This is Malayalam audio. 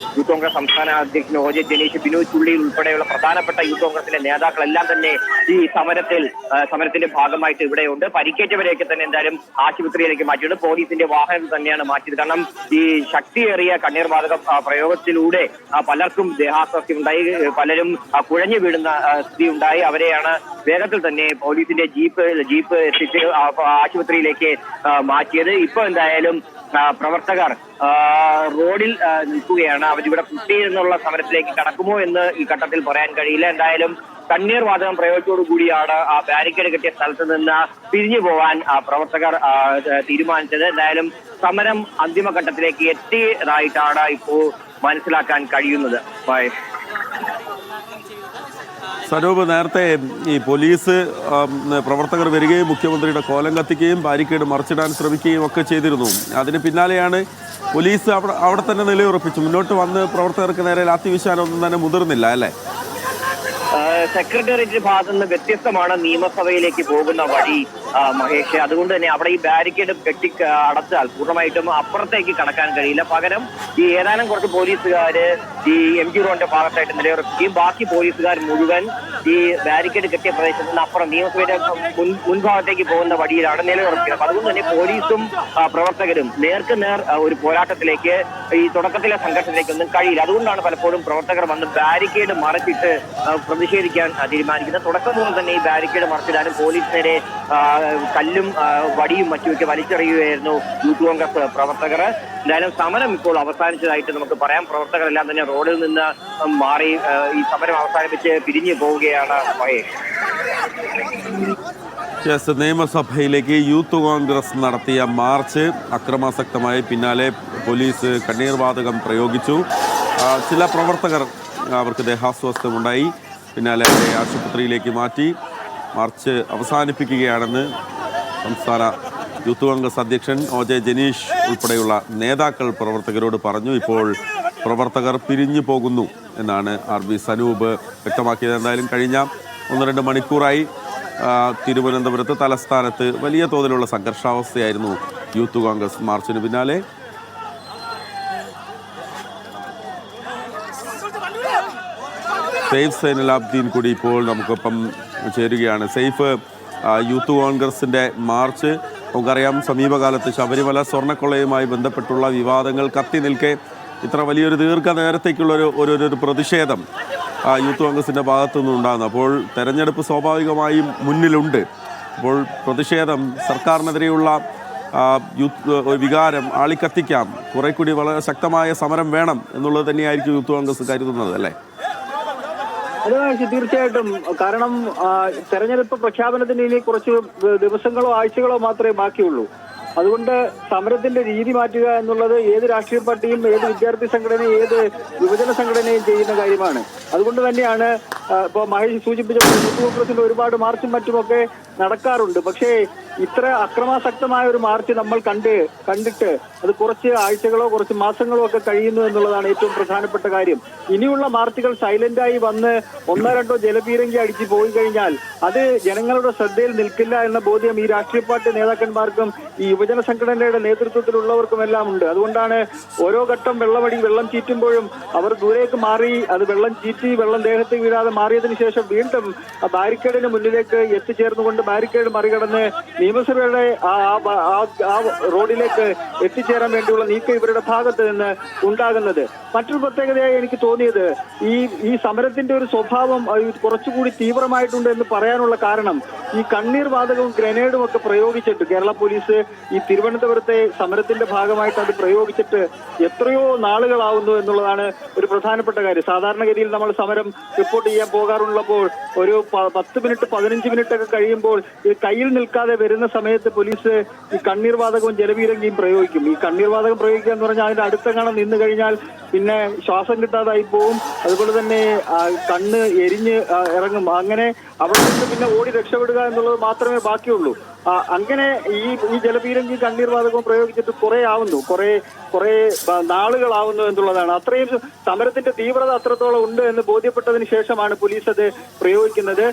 യൂത്ത് കോൺഗ്രസ് സംസ്ഥാന അധ്യക്ഷൻ ഒ ജെ ജനീഷ്, ബിനോയ് ചുള്ളിയിൽ ഉൾപ്പെടെയുള്ള പ്രധാനപ്പെട്ട യൂത്ത് കോൺഗ്രസിന്റെ നേതാക്കളെല്ലാം തന്നെ ഈ സമരത്തിന്റെ ഭാഗമായിട്ട് ഇവിടെയുണ്ട്. പരിക്കേറ്റവരെയൊക്കെ തന്നെ എന്തായാലും ആശുപത്രിയിലേക്ക് മാറ്റിയിട്ടുണ്ട്. പോലീസിന്റെ വാഹനം തന്നെയാണ് മാറ്റിയത്. കാരണം ഈ ശക്തിയേറിയ കണ്ണീർവാതക പ്രയോഗത്തിലൂടെ പലർക്കും ദേഹാസ്വാസ്ഥ്യം ഉണ്ടായി, പലരും കുഴഞ്ഞു വീഴുന്ന സ്ഥിതി ഉണ്ടായി. അവരെയാണ് വേഗത്തിൽ തന്നെ പോലീസിന്റെ ജീപ്പ് എത്തിച്ച് ആശുപത്രിയിലേക്ക് മാറ്റിയത്. ഇപ്പൊ എന്തായാലും പ്രവർത്തകർ റോഡിൽ നിൽക്കുകയാണ്. അവരിവിടെ കുട്ടിയെന്നുള്ള സമരത്തിലേക്ക് കടക്കുമോ എന്ന് ഈ ഘട്ടത്തിൽ പറയാൻ കഴിയില്ല. എന്തായാലും കണ്ണീർ വാതകം പ്രയോഗത്തോടുകൂടിയാണ് ആ ബാരിക്കേഡ് കെട്ടിയ സ്ഥലത്ത് നിന്ന് പിരിഞ്ഞു പോവാൻ പ്രവർത്തകർ തീരുമാനിച്ചത്. എന്തായാലും സമരം അന്തിമഘട്ടത്തിലേക്ക് എത്തിയതായിട്ടാണ് ഇപ്പോൾ മനസ്സിലാക്കാൻ കഴിയുന്നത്. സനൂപ്, നേരത്തെ ഈ പോലീസ് പ്രവർത്തകർ വരികയും മുഖ്യമന്ത്രിയുടെ കോലം കത്തിക്കുകയും ബാരിക്കേഡ് മറിച്ചിടാൻ ശ്രമിക്കുകയും ഒക്കെ ചെയ്തിരുന്നു. അതിന് പിന്നാലെയാണ് പോലീസ് അവിടെ തന്നെ നിലയുറപ്പിച്ചു. മുന്നോട്ട് വന്ന് പ്രവർത്തകർക്ക് നേരെ ലാത്തിവീശാൻ ഒന്നും തന്നെ മുതിർന്നില്ല അല്ലേ? സെക്രട്ടേറിയറ്റ് ഭാഗത്തു നിന്ന് വ്യത്യസ്തമാണ് നിയമസഭയിലേക്ക് പോകുന്ന വഴി മഹേഷ്. അതുകൊണ്ട് തന്നെ അവിടെ ഈ ബാരിക്കേഡ് അടച്ചാൽ പൂർണ്ണമായിട്ടും അപ്പുറത്തേക്ക് കടക്കാൻ കഴിയില്ല. പകരം ഈ ഏതാനും കുറച്ച് പോലീസുകാര് ഈ MG റോഡിന്റെ ഭാഗത്തായിട്ട് നിലയുറപ്പിക്കുകയും ബാക്കി പോലീസുകാർ മുഴുവൻ ഈ ബാരിക്കേഡ് കെട്ടിയ പ്രദേശത്ത് നിന്ന് അപ്പുറം നിയമസഭയുടെ മുൻഭാഗത്തേക്ക് പോകുന്ന വഴിയിലാണ് നിലയുറപ്പിക്കുന്നത്. അതുകൊണ്ട് തന്നെ പോലീസും പ്രവർത്തകരും നേർക്ക് നേർ ഒരു പോരാട്ടത്തിലേക്ക്, ഈ തുടക്കത്തിലെ സംഘർഷത്തിലേക്കൊന്നും കഴിയില്ല. അതുകൊണ്ടാണ് പലപ്പോഴും പ്രവർത്തകർ വന്ന് ബാരിക്കേഡ് മറച്ചിട്ട് പ്രതിഷേധിക്കാൻ തീരുമാനിക്കുന്നത്. തുടക്കം മുതൽ തന്നെ ഈ ബാരിക്കേഡ് മറച്ചിടാനും പോലീസ് നേരെ കല്ലും വടിയും മറ്റുമൊക്കെ വലിച്ചെറിയുകയായിരുന്നു യൂത്ത് കോൺഗ്രസ് പ്രവർത്തകർ. എന്തായാലും സമരം ഇപ്പോൾ അവസാനിച്ചതായിട്ട് നമുക്ക് പറയാം. പ്രവർത്തകരെല്ലാം തന്നെ റോഡിൽ നിന്ന് മാറി ഈ സമരം അവസാനിപ്പിച്ച് പിരിഞ്ഞു പോവുകയാണ് മഹേഷ്. നിയമസഭയിലേക്ക് യൂത്ത് കോൺഗ്രസ് നടത്തിയ മാർച്ച് അക്രമാസക്തമായി. പിന്നാലെ പോലീസ് കണ്ണീർ വാതകം പ്രയോഗിച്ചു. ചില പ്രവർത്തകർ അവർക്ക് ദേഹാസ്വാസ്ഥ്യമുണ്ടായി. പിന്നാലെ അവരെ ആശുപത്രിയിലേക്ക് മാറ്റി. മാർച്ച് അവസാനിപ്പിക്കുകയാണെന്ന് സംസ്ഥാന യൂത്ത് കോൺഗ്രസ് അധ്യക്ഷൻ ഒ ജെ ജനീഷ് ഉൾപ്പെടെയുള്ള നേതാക്കൾ പ്രവർത്തകരോട് പറഞ്ഞു. ഇപ്പോൾ പ്രവർത്തകർ പിരിഞ്ഞു പോകുന്നു എന്നാണ് RB സനൂപ് വ്യക്തമാക്കിയത്. എന്തായാലും കഴിഞ്ഞ 1-2 മണിക്കൂറായി തിരുവനന്തപുരത്ത് തലസ്ഥാനത്ത് വലിയ തോതിലുള്ള സംഘർഷാവസ്ഥയായിരുന്നു യൂത്ത് കോൺഗ്രസ് മാർച്ചിന് പിന്നാലെ. സെയ്ഫ് സൈനുലാബ്ദീൻ കൂടി ഇപ്പോൾ നമുക്കൊപ്പം ചേരുകയാണ്. സെയ്ഫ്, യൂത്ത് കോൺഗ്രസിൻ്റെ മാർച്ച് നമുക്കറിയാം, സമീപകാലത്ത് ശബരിമല സ്വർണ്ണക്കൊള്ളയുമായി ബന്ധപ്പെട്ടുള്ള വിവാദങ്ങൾ കത്തി നിൽക്കെ ഇത്ര വലിയൊരു ദീർഘനേരത്തേക്കുള്ളൊരു ഒരു പ്രതിഷേധം യൂത്ത് കോൺഗ്രസിൻ്റെ ഭാഗത്തുനിന്ന് ഉണ്ടാകുന്നു. അപ്പോൾ തെരഞ്ഞെടുപ്പ് സ്വാഭാവികമായും മുന്നിലുണ്ട്. അപ്പോൾ പ്രതിഷേധം, സർക്കാരിനെതിരെയുള്ള വികാരം ആളിക്കത്തിക്കാം, കുറെ കൂടി വളരെ ശക്തമായ സമരം വേണം എന്നുള്ളത് തന്നെയായിരിക്കും യൂത്ത് കോൺഗ്രസ് കരുതുന്നത് അല്ലേ? അതെ, തീർച്ചയായിട്ടും. കാരണം തെരഞ്ഞെടുപ്പ് പ്രഖ്യാപനത്തിന് ഇനി കുറച്ച് ദിവസങ്ങളോ ആഴ്ചകളോ മാത്രമേ ബാക്കിയുള്ളൂ. അതുകൊണ്ട് സമരത്തിന്റെ രീതി മാറ്റുക എന്നുള്ളത് ഏത് രാഷ്ട്രീയ പാർട്ടിയും, ഏത് വിദ്യാർത്ഥി സംഘടനയും, ഏത് യുവജന സംഘടനയും ചെയ്യുന്ന കാര്യമാണ്. അതുകൊണ്ട് തന്നെയാണ് ഇപ്പോൾ മഹേഷ് സൂചിപ്പിച്ച യൂത്ത് കോൺഗ്രസിന്റെ ഒരുപാട് മാർച്ചും മറ്റുമൊക്കെ നടക്കാറുണ്ട്. പക്ഷേ ഇത്ര അക്രമാസക്തമായ ഒരു മാർച്ച് നമ്മൾ കണ്ടിട്ട് അത് കുറച്ച് ആഴ്ചകളോ കുറച്ച് മാസങ്ങളോ ഒക്കെ കഴിയുന്നു എന്നുള്ളതാണ് ഏറ്റവും പ്രധാനപ്പെട്ട കാര്യം. ഇനിയുള്ള മാർച്ചുകൾ സൈലന്റായി വന്ന് 1-2 ജലപീരങ്കി അടിച്ച് പോയി കഴിഞ്ഞാൽ അത് ജനങ്ങളുടെ ശ്രദ്ധയിൽ നിൽക്കില്ല എന്ന ബോധ്യം ഈ രാഷ്ട്രീയ പാർട്ടി നേതാക്കന്മാർക്കും ഈ യുവജന സംഘടനയുടെ നേതൃത്വത്തിലുള്ളവർക്കും എല്ലാം ഉണ്ട്. അതുകൊണ്ടാണ് ഓരോ ഘട്ടം വെള്ളം ചീറ്റുമ്പോഴും അവർ ദൂരേക്ക് മാറി, അത് വെള്ളം ചീറ്റി വെള്ളം ദേഹത്ത് വീഴാതെ മാറിയതിനു ശേഷം വീണ്ടും ആ ബാരിക്കേഡിന് മുന്നിലേക്ക് എത്തിച്ചേർന്നുകൊണ്ട് ബാരിക്കേഡ് മറികടന്ന് നിയമസഭയുടെ ആ റോഡിലേക്ക് എത്തിച്ചേരാൻ വേണ്ടിയുള്ള നീക്കം ഇവരുടെ ഭാഗത്ത് നിന്ന് ഉണ്ടാകുന്നത്. മറ്റൊരു പ്രത്യേകതയായി എനിക്ക് തോന്നിയത് ഈ സമരത്തിന്റെ ഒരു സ്വഭാവം കുറച്ചുകൂടി തീവ്രമായിട്ടുണ്ട് എന്ന് പറയാനുള്ള കാരണം ഈ കണ്ണീർ വാതകവും ഗ്രനേഡും ഒക്കെ പ്രയോഗിച്ചിട്ട് കേരള പോലീസ് ഈ തിരുവനന്തപുരത്തെ സമരത്തിന്റെ ഭാഗമായിട്ട് അത് പ്രയോഗിച്ചിട്ട് എത്രയോ നാളുകളാവുന്നു എന്നുള്ളതാണ് ഒരു പ്രധാനപ്പെട്ട കാര്യം. സാധാരണഗതിയിൽ നമ്മൾ സമരം റിപ്പോർട്ട് ചെയ്യാൻ പോകാറുള്ളപ്പോൾ ഒരു 10 മിനിറ്റ് 15 മിനിറ്റ് ഒക്കെ കഴിയുമ്പോൾ ഈ കയ്യിൽ നിൽക്കാതെ വരുന്ന സമയത്ത് പോലീസ് ഈ കണ്ണീർ വാതകവും ജലപീരങ്കിയും പ്രയോഗിക്കും. ഈ കണ്ണീർ വാതകം പ്രയോഗിക്കുക എന്ന് പറഞ്ഞാൽ അതിന്റെ അടുത്തെങ്ങാണം നിന്ന് കഴിഞ്ഞാൽ പിന്നെ ശ്വാസം കിട്ടാതായി പോവും. അതുപോലെ തന്നെ കണ്ണ് എരിഞ്ഞ് ഇറങ്ങും. അങ്ങനെ അവിടെ നിന്ന് പിന്നെ ഓടി രക്ഷപ്പെടുക എന്നുള്ളത് മാത്രമേ ബാക്കിയുള്ളൂ. അങ്ങനെ ഈ ജലപീരങ്കി കണ്ണീർ വാതകവും പ്രയോഗിച്ചിട്ട് കുറെ നാളുകളാവുന്നു എന്നുള്ളതാണ്. അത്രയും സമരത്തിന്റെ തീവ്രത അത്രത്തോളം ഉണ്ട് എന്ന് ബോധ്യപ്പെട്ടതിന് ശേഷമാണ് പോലീസ് അത് പ്രയോഗിക്കുന്നത്.